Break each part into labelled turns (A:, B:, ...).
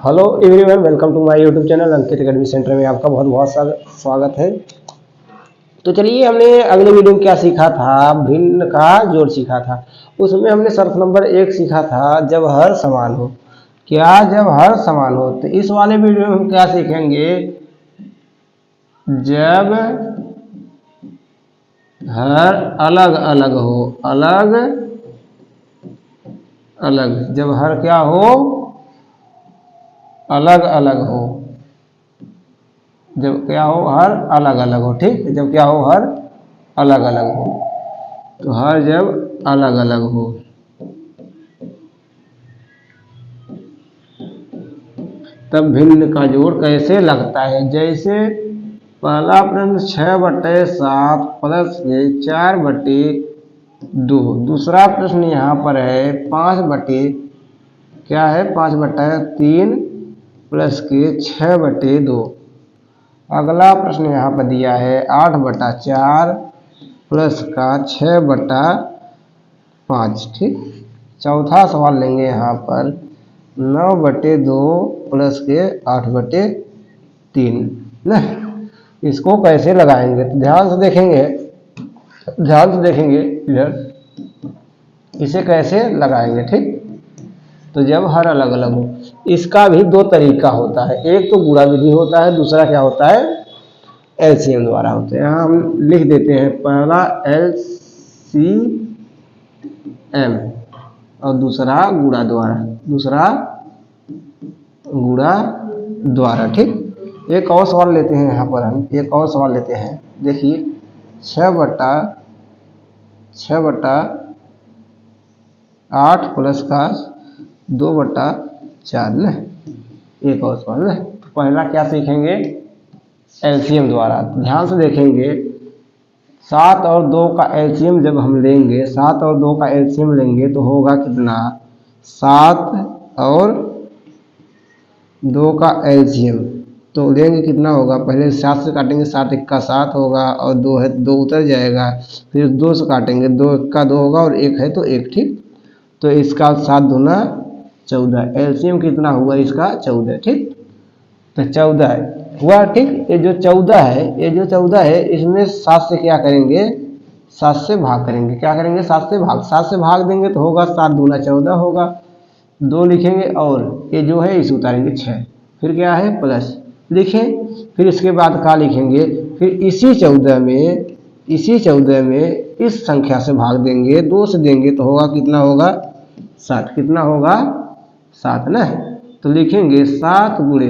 A: Hello everyone, welcome to my YouTube channel Ankit Academy Centre में आपका बहुत बहुत स्वागत है। तो चलिए, हमने अगले वीडियो में क्या सीखा था, भिन्न का जोड़ सीखा था। उसमें हमने शर्त नंबर 1 सीखा था, जब हर समान हो। क्या? जब हर समान हो। तो इस वाले वीडियो में हम क्या सीखेंगे, जब हर अलग अलग हो। अलग अलग, जब हर क्या हो, अलग अलग हो। जब क्या हो, हर अलग अलग हो। ठीक, जब क्या हो, हर अलग अलग हो। तो हर जब अलग अलग हो तब भिन्न का जोड़ कैसे लगता है। जैसे पहला प्रश्न 6/7 प्लस 4/2। दूसरा प्रश्न यहाँ पर है 5/3 प्लस के 6/2। अगला प्रश्न यहाँ पर दिया है 8/4 प्लस का 6/5। ठीक, चौथा सवाल लेंगे यहाँ पर 9/2 प्लस के 8/3 ना। इसको कैसे लगाएंगे, तो ध्यान से देखेंगे इधर, इसे कैसे लगाएंगे। ठीक, तो जब हर अलग अलग हो, इसका भी दो तरीका होता है। एक तो गुणा विधि होता है, दूसरा क्या होता है, एलसीएम द्वारा होते हैं। यहाँ हम लिख देते हैं, पहला एलसीएम और दूसरा गुणा द्वारा। ठीक, एक और सवाल लेते हैं। यहाँ पर हम एक और सवाल लेते हैं। देखिए 6/8 प्लस का 2/4 न। एक और सवाल न। पहला क्या सीखेंगे, एलसीएम द्वारा। ध्यान से देखेंगे, 7 और 2 का एलसीएम जब हम लेंगे, 7 और 2 का एलसीएम लेंगे तो होगा कितना, 7 और 2 का एलसीएम तो लेंगे कितना होगा, पहले 7 से काटेंगे, 7 1 का 7 होगा और 2 है 2 उतर जाएगा। फिर 2 से काटेंगे, 2 1 का 2 होगा और 1 है तो 1। ठीक, तो इसका 7 दूना 14। एलसीएम कितना हुआ इसका, 14। ठीक, तो 14 हुआ। ठीक, ये जो 14 है इसमें 7 से क्या करेंगे, 7 से भाग करेंगे। क्या करेंगे, 7 से भाग देंगे तो होगा 7 दूना 14 होगा। 2 लिखेंगे और ये जो है इसे उतारेंगे 6। फिर क्या है, प्लस लिखें। फिर इसके बाद क्या लिखेंगे, फिर इसी 14 में इस संख्या से भाग देंगे, 2 से देंगे तो होगा कितना होगा, 7। कितना होगा, 7 ना। तो लिखेंगे 7 गुणे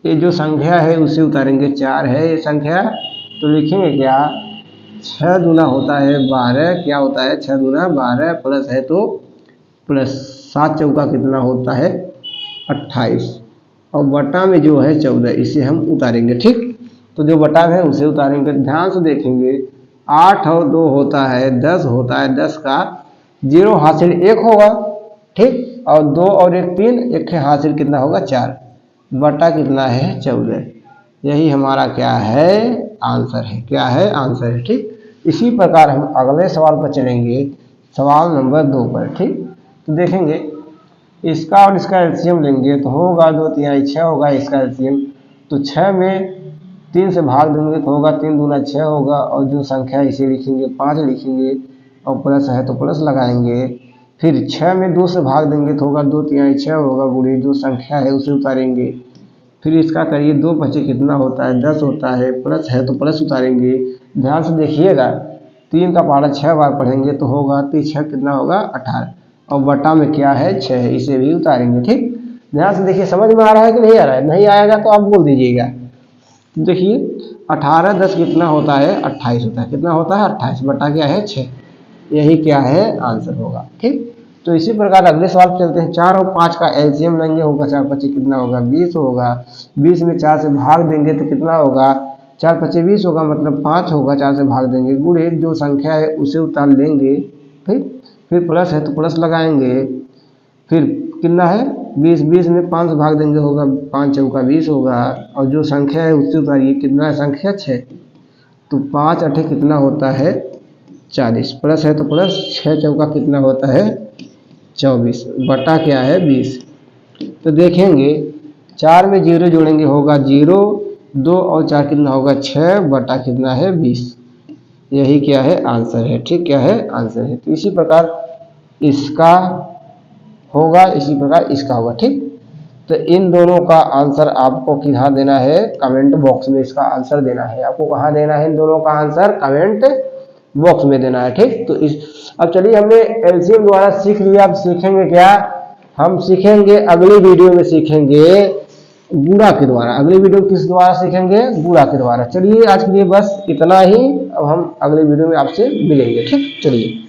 A: ये जो संख्या है उसे उतारेंगे, 4 है ये संख्या, तो लिखेंगे क्या, 6 दूना होता है 12। क्या होता है, 6 दूना 12 प्लस है तो प्लस 7 चौका कितना होता है, 28 और बटा में जो है 14, इसे हम उतारेंगे। ठीक, तो जो बटा में है उसे उतारेंगे। ध्यान से देखेंगे, 8 और 2 होता है 10 होता है, 10 का 0 हासिल 1 होगा। ठीक, और 2 और 1 3, 1 हासिल कितना होगा, 4 बटा कितना है, 14। यही हमारा क्या है, आंसर है। क्या है, आंसर है। ठीक, इसी प्रकार हम अगले सवाल पर चलेंगे, सवाल नंबर 2 पर। ठीक, तो देखेंगे इसका और इसका एलसीएम लेंगे तो होगा 2 3 6 होगा इसका एलसीएम। तो 6 में 3 से भाग देंगे तो होगा 3 दूना 6 होगा और जो संख्या इसे लिखेंगे 5 लिखेंगे और प्लस है तो प्लस लगाएंगे। फिर 6 में 2 से भाग देंगे तो होगा 2 3 6 होगा, गुणे जो संख्या है उसे उतारेंगे। फिर इसका करिए 2 बचे कितना होता है, 10 होता है, प्लस है तो प्लस उतारेंगे। ध्यान से देखिएगा, 3 का पहाड़ा 6 बार पढ़ेंगे तो होगा 3 6 कितना होगा, 18 और बटा में क्या है, 6 है, इसे भी उतारेंगे। ठीक, ध्यान से देखिए, समझ में आ रहा है कि नहीं आ रहा है, नहीं आएगा तो आप बोल दीजिएगा। देखिए 18 10 कितना होता है, 28 होता है। कितना होता है, 28 बटा क्या है, 6। यही क्या है, आंसर होगा। ठीक, तो इसी प्रकार अगले सवाल पर चलते हैं। 4 और 5 का एलसीएम लेंगे, होगा 4 5 कितना होगा, 20 होगा। 20 में 4 से भाग देंगे तो कितना होगा, 4 5 20 होगा, मतलब 5 होगा। 4 से भाग देंगे, गुणे जो संख्या है उसे उतार लेंगे। फिर प्लस है तो प्लस लगाएंगे। फिर कितना है, 20 20 में 5 से भाग देंगे, होगा 5 चौका 20 होगा और जो संख्या है उससे उतारिए, कितना है संख्या, 6। तो 5 8 कितना होता है, 40 प्लस है तो प्लस 6 चौका कितना होता है, 24 बटा क्या है, 20। तो देखेंगे 4 में 0 जोड़ेंगे होगा 0, 2 और 4 कितना होगा 6 बटा कितना है 20। यही क्या है आंसर है। ठीक, क्या है आंसर है। तो इसी प्रकार इसका होगा, इसी प्रकार इसका होगा। ठीक, तो इन दोनों का आंसर आपको कहाँ देना है, कमेंट बॉक्स में इसका आंसर देना है। आपको कहाँ देना है इन दोनों का आंसर, कमेंट बॉक्स में देना है। ठीक, तो अब चलिए हमने एलसीएम द्वारा सीख लिया। अब सीखेंगे क्या, हम सीखेंगे अगली वीडियो में सीखेंगे गुणा के द्वारा। अगली वीडियो किस द्वारा सीखेंगे, गुणा के द्वारा। चलिए आज के लिए बस इतना ही। अब हम अगले वीडियो में आपसे मिलेंगे। ठीक, चलिए।